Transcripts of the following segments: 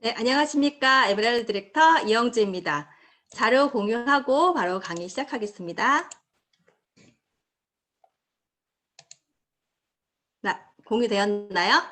네, 안녕하십니까. 에메랄드 디렉터 이영주입니다. 자료 공유하고 바로 강의 시작하겠습니다. 공유되었나요?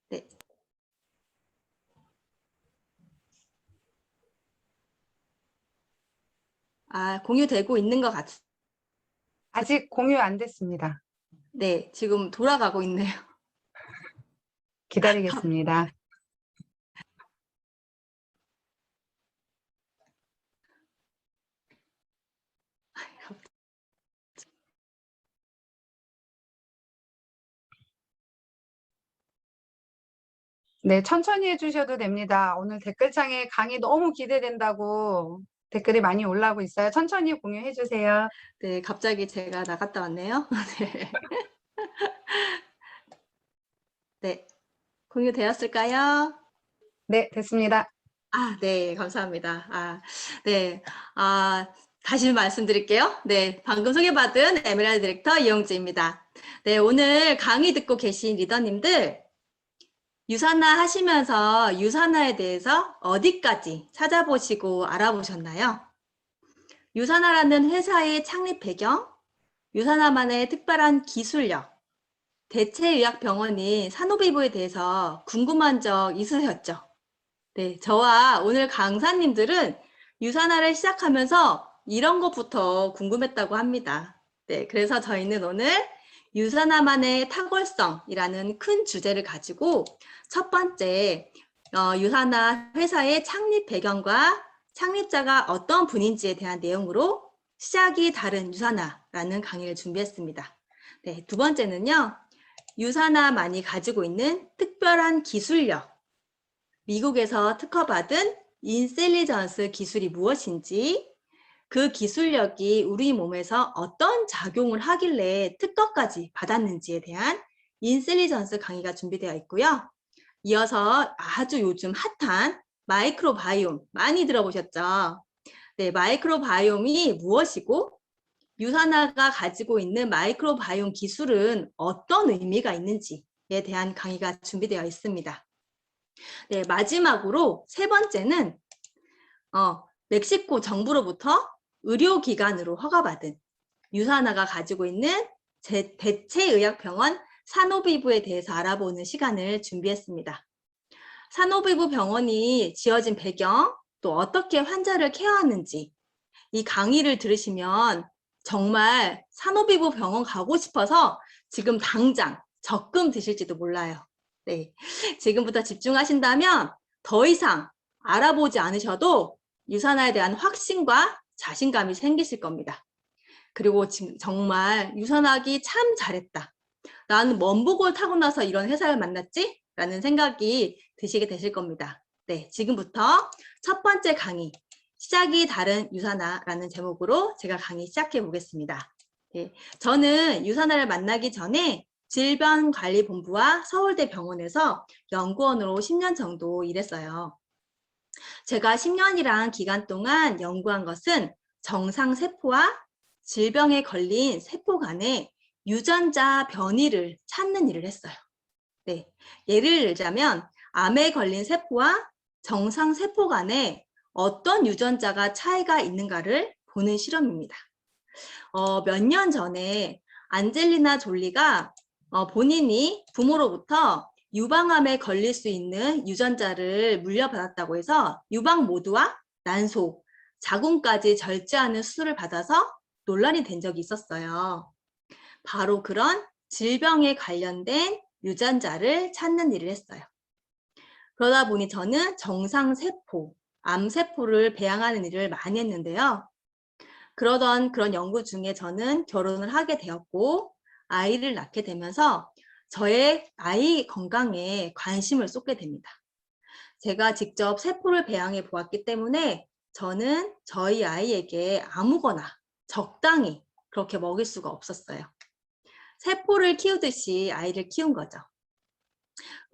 네. 공유되고 있는 것 같습니다. 아직 공유 안 됐습니다. 네, 지금 돌아가고 있네요. 기다리겠습니다. 네, 천천히 해주셔도 됩니다. 오늘 댓글창에 강의 너무 기대된다고 댓글이 많이 올라오고 있어요. 천천히 공유해 주세요. 네, 갑자기 제가 나갔다 왔네요. 네. 네, 공유되었을까요? 네, 됐습니다. 네, 감사합니다. 네, 다시 말씀드릴게요. 네, 방금 소개받은 에메랄드 디렉터 이영주입니다. 네, 오늘 강의 듣고 계신 리더님들, 유산화 하시면서 유산화에 대해서 어디까지 찾아보시고 알아보셨나요? 유산화라는 회사의 창립 배경, 유산화만의 특별한 기술력, 대체의학병원인 산호비부에 대해서 궁금한 적 있으셨죠? 네, 저와 오늘 강사님들은 유산화를 시작하면서 이런 것부터 궁금했다고 합니다. 네, 그래서 저희는 오늘 유산화만의 탁월성이라는 큰 주제를 가지고 첫 번째 유산화 회사의 창립 배경과 창립자가 어떤 분인지에 대한 내용으로 시작이 다른 유산화라는 강의를 준비했습니다. 네, 두 번째는요. 유산화만이 가지고 있는 특별한 기술력, 미국에서 특허받은 인셀리전스 기술이 무엇인지, 그 기술력이 우리 몸에서 어떤 작용을 하길래 특허까지 받았는지에 대한 인셀리전스 강의가 준비되어 있고요. 이어서 아주 요즘 핫한 마이크로바이옴 많이 들어보셨죠? 네, 마이크로바이옴이 무엇이고 유산화가 가지고 있는 마이크로바이옴 기술은 어떤 의미가 있는지에 대한 강의가 준비되어 있습니다. 네, 마지막으로 세 번째는 멕시코 정부로부터 의료기관으로 허가받은 유산화가 가지고 있는 대체의학병원 산호비부에 대해서 알아보는 시간을 준비했습니다. 산호비부 병원이 지어진 배경, 또 어떻게 환자를 케어하는지 이 강의를 들으시면 정말 산호비부 병원 가고 싶어서 지금 당장 적금 드실지도 몰라요. 네, 지금부터 집중하신다면 더 이상 알아보지 않으셔도 유산화에 대한 확신과 자신감이 생기실 겁니다. 그리고 지금 정말 유산하기 참 잘했다. 나는 먼 복을 타고 나서 이런 회사를 만났지? 라는 생각이 드시게 되실 겁니다. 네, 지금부터 첫 번째 강의, 시작이 다른 유산화라는 제목으로 제가 강의 시작해 보겠습니다. 네, 저는 유산화를 만나기 전에 질병관리본부와 서울대 병원에서 연구원으로 10년 정도 일했어요. 제가 10년이란 기간 동안 연구한 것은 정상세포와 질병에 걸린 세포 간의 유전자 변이를 찾는 일을 했어요. 네, 예를 들자면 암에 걸린 세포와 정상세포 간에 어떤 유전자가 차이가 있는가를 보는 실험입니다. 몇 년 전에 안젤리나 졸리가 본인이 부모로부터 유방암에 걸릴 수 있는 유전자를 물려받았다고 해서 유방모두와 난소, 자궁까지 절제하는 수술을 받아서 논란이 된 적이 있었어요. 바로 그런 질병에 관련된 유전자를 찾는 일을 했어요. 그러다 보니 저는 정상세포, 암세포를 배양하는 일을 많이 했는데요. 그러던 그런 연구 중에 저는 결혼을 하게 되었고 아이를 낳게 되면서 저의 아이 건강에 관심을 쏟게 됩니다. 제가 직접 세포를 배양해 보았기 때문에 저는 저희 아이에게 아무거나 적당히 그렇게 먹일 수가 없었어요. 세포를 키우듯이 아이를 키운 거죠.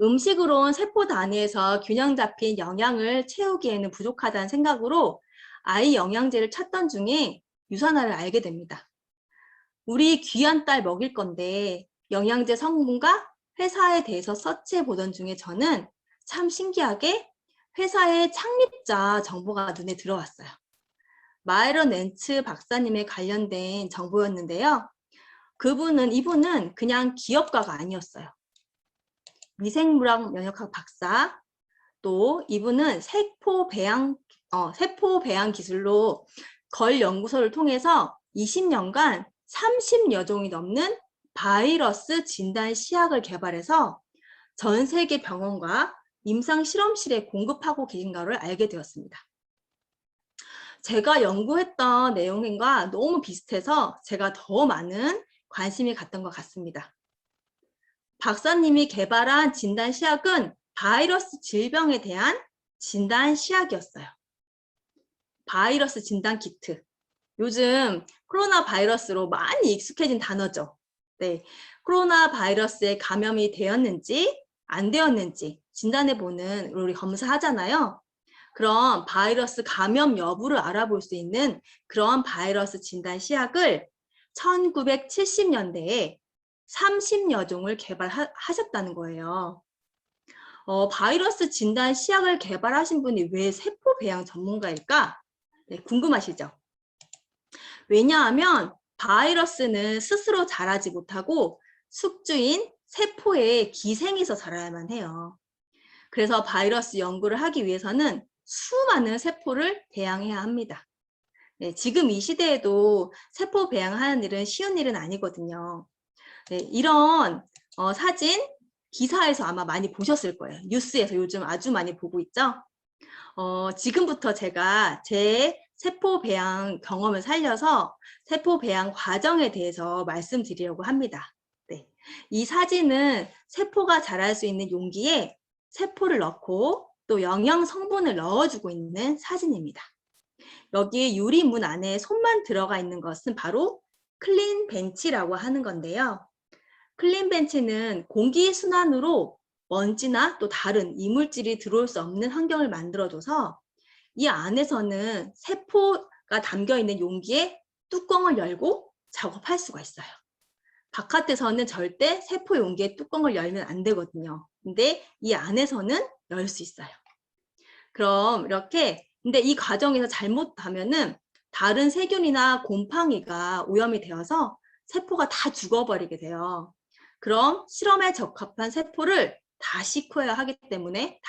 음식으론 세포 단위에서 균형 잡힌 영양을 채우기에는 부족하다는 생각으로 아이 영양제를 찾던 중에 유산화를 알게 됩니다. 우리 귀한 딸 먹일 건데 영양제 성분과 회사에 대해서 서치해 보던 중에 저는 참 신기하게 회사의 창립자 정보가 눈에 들어왔어요. 마이런 렌츠 박사님에 관련된 정보였는데요. 이분은 그냥 기업가가 아니었어요. 미생물학 면역학 박사, 또 이분은 세포 배양 기술로 걸 연구소를 통해서 20년간 30여 종이 넘는 바이러스 진단 시약을 개발해서 전 세계 병원과 임상 실험실에 공급하고 계신 것을 알게 되었습니다. 제가 연구했던 내용과 너무 비슷해서 제가 더 많은 관심이 갔던 것 같습니다. 박사님이 개발한 진단 시약은 바이러스 질병에 대한 진단 시약이었어요. 바이러스 진단 키트. 요즘 코로나 바이러스로 많이 익숙해진 단어죠. 네, 코로나 바이러스에 감염이 되었는지 안 되었는지 진단해보는 우리 검사하잖아요. 그럼 바이러스 감염 여부를 알아볼 수 있는 그런 바이러스 진단 시약을 1970년대에 30여 종을 개발하셨다는 거예요. 바이러스 진단 시약을 개발하신 분이 왜 세포 배양 전문가일까? 네, 궁금하시죠? 왜냐하면 바이러스는 스스로 자라지 못하고 숙주인 세포에 기생해서 자라야만 해요. 그래서 바이러스 연구를 하기 위해서는 수많은 세포를 배양해야 합니다. 네, 지금 이 시대에도 세포 배양하는 일은 쉬운 일은 아니거든요. 네, 이런 사진 기사에서 아마 많이 보셨을 거예요. 뉴스에서 요즘 아주 많이 보고 있죠. 지금부터 제가 제 세포 배양 경험을 살려서 세포 배양 과정에 대해서 말씀드리려고 합니다. 네, 이 사진은 세포가 자랄 수 있는 용기에 세포를 넣고 또 영양 성분을 넣어주고 있는 사진입니다. 여기 유리문 안에 손만 들어가 있는 것은 바로 클린 벤치라고 하는 건데요. 클린 벤치는 공기 순환으로 먼지나 또 다른 이물질이 들어올 수 없는 환경을 만들어줘서 이 안에서는 세포가 담겨 있는 용기에 뚜껑을 열고 작업할 수가 있어요. 바깥에서는 절대 세포 용기에 뚜껑을 열면 안 되거든요. 근데 이 안에서는 열 수 있어요. 그럼 이렇게 근데 이 과정에서 잘못하면은 다른 세균이나 곰팡이가 오염이 되어서 세포가 다 죽어버리게 돼요. 그럼 실험에 적합한 세포를 다시 키워야 하기 때문에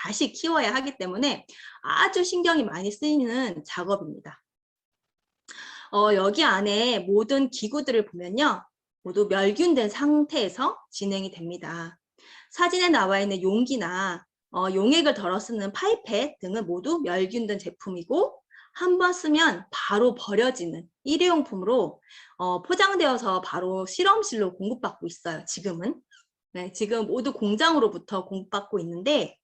아주 신경이 많이 쓰이는 작업입니다. 여기 안에 모든 기구들을 보면요. 모두 멸균된 상태에서 진행이 됩니다. 사진에 나와 있는 용기나 용액을 덜어 쓰는 파이펫 등은 모두 멸균된 제품이고 한 번 쓰면 바로 버려지는 일회용품으로 포장되어서 바로 실험실로 공급받고 있어요. 지금은. 네, 지금 모두 공장으로부터 공급받고 있는데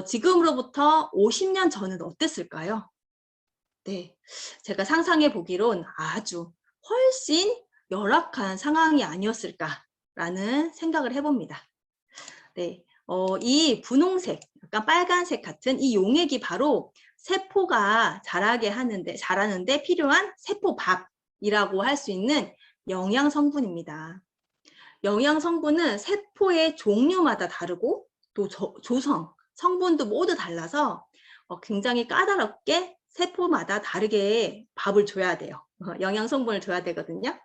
지금으로부터 50년 전은 어땠을까요? 네, 제가 상상해 보기론 아주 훨씬 열악한 상황이 아니었을까라는 생각을 해봅니다. 네, 이 분홍색, 약간 빨간색 같은 이 용액이 바로 세포가 자라는데 필요한 세포밥이라고 할 수 있는 영양 성분입니다. 영양 성분은 세포의 종류마다 다르고 또 조성, 성분도 모두 달라서 굉장히 까다롭게 세포마다 다르게 밥을 줘야 돼요. 영양 성분을 줘야 되거든요.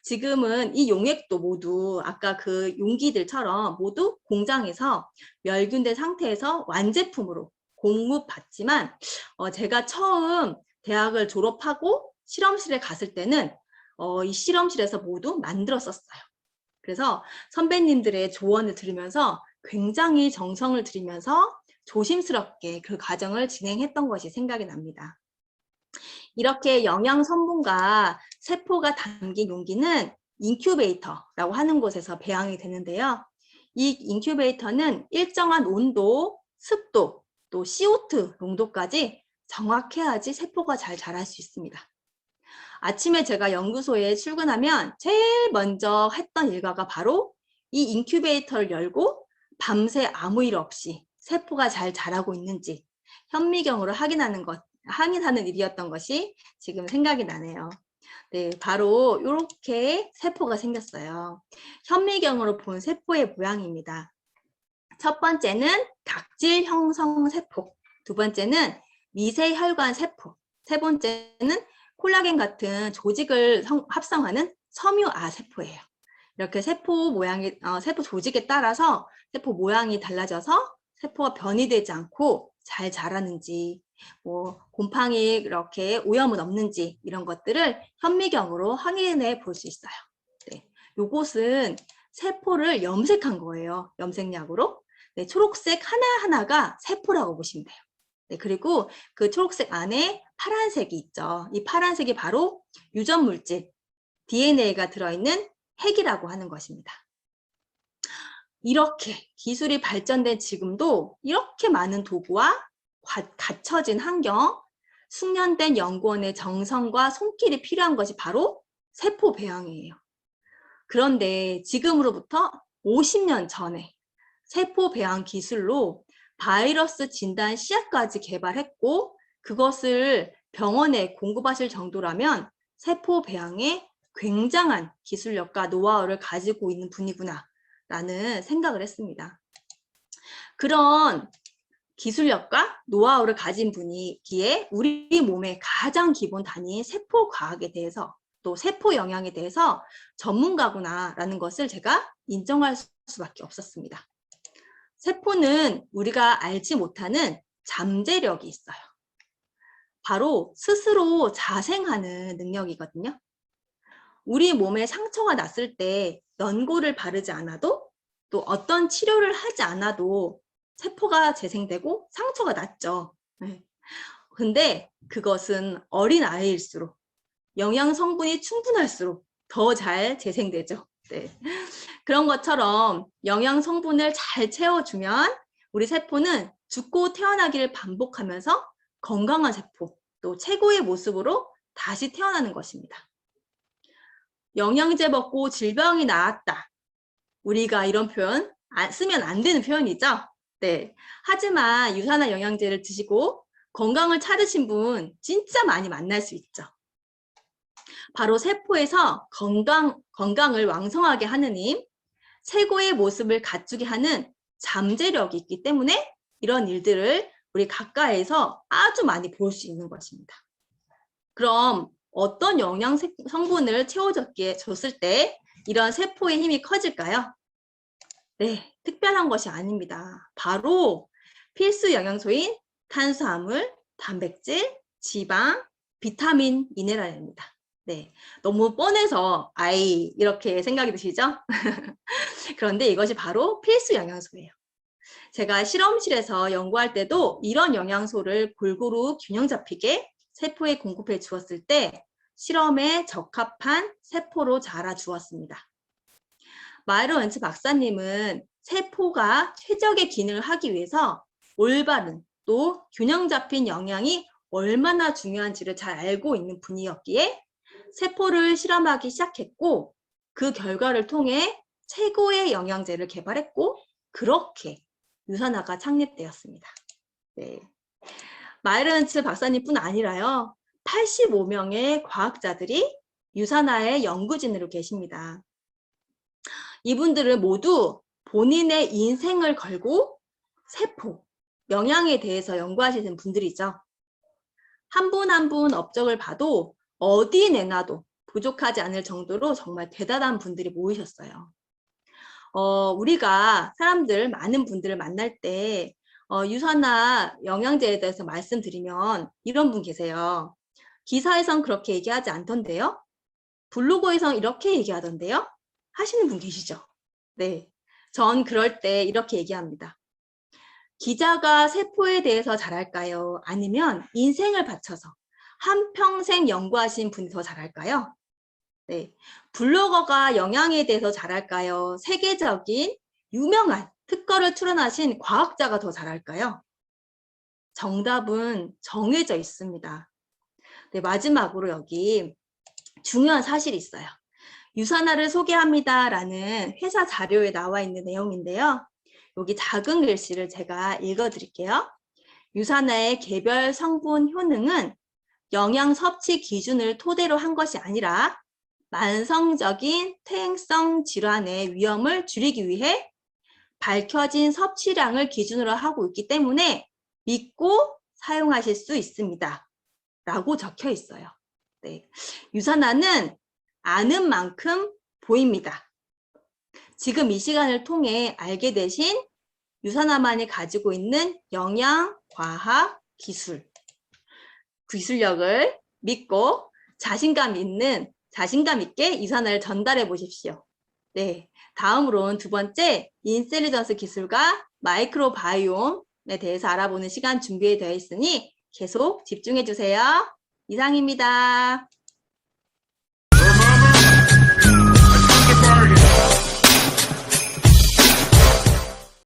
지금은 이 용액도 모두 아까 그 용기들처럼 모두 공장에서 멸균된 상태에서 완제품으로 공급받지만 제가 처음 대학을 졸업하고 실험실에 갔을 때는 이 실험실에서 모두 만들었었어요. 그래서 선배님들의 조언을 들으면서 굉장히 정성을 들이면서 조심스럽게 그 과정을 진행했던 것이 생각이 납니다. 이렇게 영양 성분과 세포가 담긴 용기는 인큐베이터라고 하는 곳에서 배양이 되는데요. 이 인큐베이터는 일정한 온도, 습도, 또 CO2 농도까지 정확해야지 세포가 잘 자랄 수 있습니다. 아침에 제가 연구소에 출근하면 제일 먼저 했던 일과가 바로 이 인큐베이터를 열고 밤새 아무 일 없이 세포가 잘 자라고 있는지 현미경으로 확인하는 일이었던 것이 지금 생각이 나네요. 네, 바로 이렇게 세포가 생겼어요. 현미경으로 본 세포의 모양입니다. 첫 번째는 각질 형성 세포, 두 번째는 미세혈관 세포, 세 번째는 콜라겐 같은 조직을 합성하는 섬유아 세포예요. 이렇게 세포 모양이, 세포 조직에 따라서 세포 모양이 달라져서 세포가 변이되지 않고 잘 자라는지, 뭐 곰팡이 이렇게 오염은 없는지 이런 것들을 현미경으로 확인해 볼 수 있어요. 네, 요것은 세포를 염색한 거예요. 염색약으로. 네, 초록색 하나하나가 세포라고 보시면 돼요. 네, 그리고 그 초록색 안에 파란색이 있죠. 이 파란색이 바로 유전 물질, DNA가 들어있는 핵이라고 하는 것입니다. 이렇게 기술이 발전된 지금도 이렇게 많은 도구와 갖춰진 환경, 숙련된 연구원의 정성과 손길이 필요한 것이 바로 세포 배양이에요. 그런데 지금으로부터 50년 전에 세포 배양 기술로 바이러스 진단 시약까지 개발했고 그것을 병원에 공급하실 정도라면 세포 배양에 굉장한 기술력과 노하우를 가지고 있는 분이구나 라는 생각을 했습니다. 그런 기술력과 노하우를 가진 분이기에 우리 몸의 가장 기본 단위인 세포 과학에 대해서 또 세포 영양에 대해서 전문가구나라는 것을 제가 인정할 수밖에 없었습니다. 세포는 우리가 알지 못하는 잠재력이 있어요. 바로 스스로 자생하는 능력이거든요. 우리 몸에 상처가 났을 때 연고를 바르지 않아도 또 어떤 치료를 하지 않아도 세포가 재생되고 상처가 났죠. 근데 그것은 어린 아이일수록 영양 성분이 충분할수록 더 잘 재생되죠. 네. 그런 것처럼 영양 성분을 잘 채워주면 우리 세포는 죽고 태어나기를 반복하면서 건강한 세포, 또 최고의 모습으로 다시 태어나는 것입니다. 영양제 먹고 질병이 나았다. 우리가 이런 표현 쓰면 안 되는 표현이죠. 네. 하지만 유산화 영양제를 드시고 건강을 찾으신 분 진짜 많이 만날 수 있죠. 바로 세포에서 건강을 왕성하게 하는 힘, 최고의 모습을 갖추게 하는 잠재력이 있기 때문에 이런 일들을 우리 가까이에서 아주 많이 볼 수 있는 것입니다. 그럼 어떤 영양 성분을 채워줬을 때 이런 세포의 힘이 커질까요? 네, 특별한 것이 아닙니다. 바로 필수 영양소인 탄수화물, 단백질, 지방, 비타민, 미네랄입니다. 네, 너무 뻔해서 아이 이렇게 생각이 드시죠? 그런데 이것이 바로 필수 영양소예요. 제가 실험실에서 연구할 때도 이런 영양소를 골고루 균형 잡히게 세포에 공급해 주었을 때 실험에 적합한 세포로 자라 주었습니다. 마이로 런츠 박사님은 세포가 최적의 기능을 하기 위해서 올바른 또 균형 잡힌 영양이 얼마나 중요한지를 잘 알고 있는 분이었기에 세포를 실험하기 시작했고 그 결과를 통해 최고의 영양제를 개발했고 그렇게 유산화가 창립되었습니다. 네. 마이로 런츠 박사님뿐 아니라요. 85명의 과학자들이 유산화의 연구진으로 계십니다. 이분들은 모두 본인의 인생을 걸고 세포, 영양에 대해서 연구하시는 분들이죠. 한 분 한 분 업적을 봐도 어디 내놔도 부족하지 않을 정도로 정말 대단한 분들이 모이셨어요. 우리가 많은 분들을 만날 때 유산화 영양제에 대해서 말씀드리면 이런 분 계세요. 기사에선 그렇게 얘기하지 않던데요? 블로그에선 이렇게 얘기하던데요? 하시는 분 계시죠? 네, 전 그럴 때 이렇게 얘기합니다. 기자가 세포에 대해서 잘할까요? 아니면 인생을 바쳐서 한평생 연구하신 분이 더 잘할까요? 네, 블로거가 영양에 대해서 잘할까요? 세계적인 유명한 특허를 출원하신 과학자가 더 잘할까요? 정답은 정해져 있습니다. 네, 마지막으로 여기 중요한 사실이 있어요. 유산화를 소개합니다라는 회사 자료에 나와 있는 내용인데요. 여기 작은 글씨를 제가 읽어드릴게요. 유산화의 개별 성분 효능은 영양 섭취 기준을 토대로 한 것이 아니라 만성적인 퇴행성 질환의 위험을 줄이기 위해 밝혀진 섭취량을 기준으로 하고 있기 때문에 믿고 사용하실 수 있습니다. 라고 적혀 있어요. 네. 유산화는 아는 만큼 보입니다. 지금 이 시간을 통해 알게 되신 유산화만이 가지고 있는 영양, 과학, 기술력을 믿고 자신감 있게 유산화를 전달해 보십시오. 네. 다음으로는 두 번째 인셀리전스 기술과 마이크로바이옴에 대해서 알아보는 시간 준비되어 있으니 계속 집중해 주세요. 이상입니다.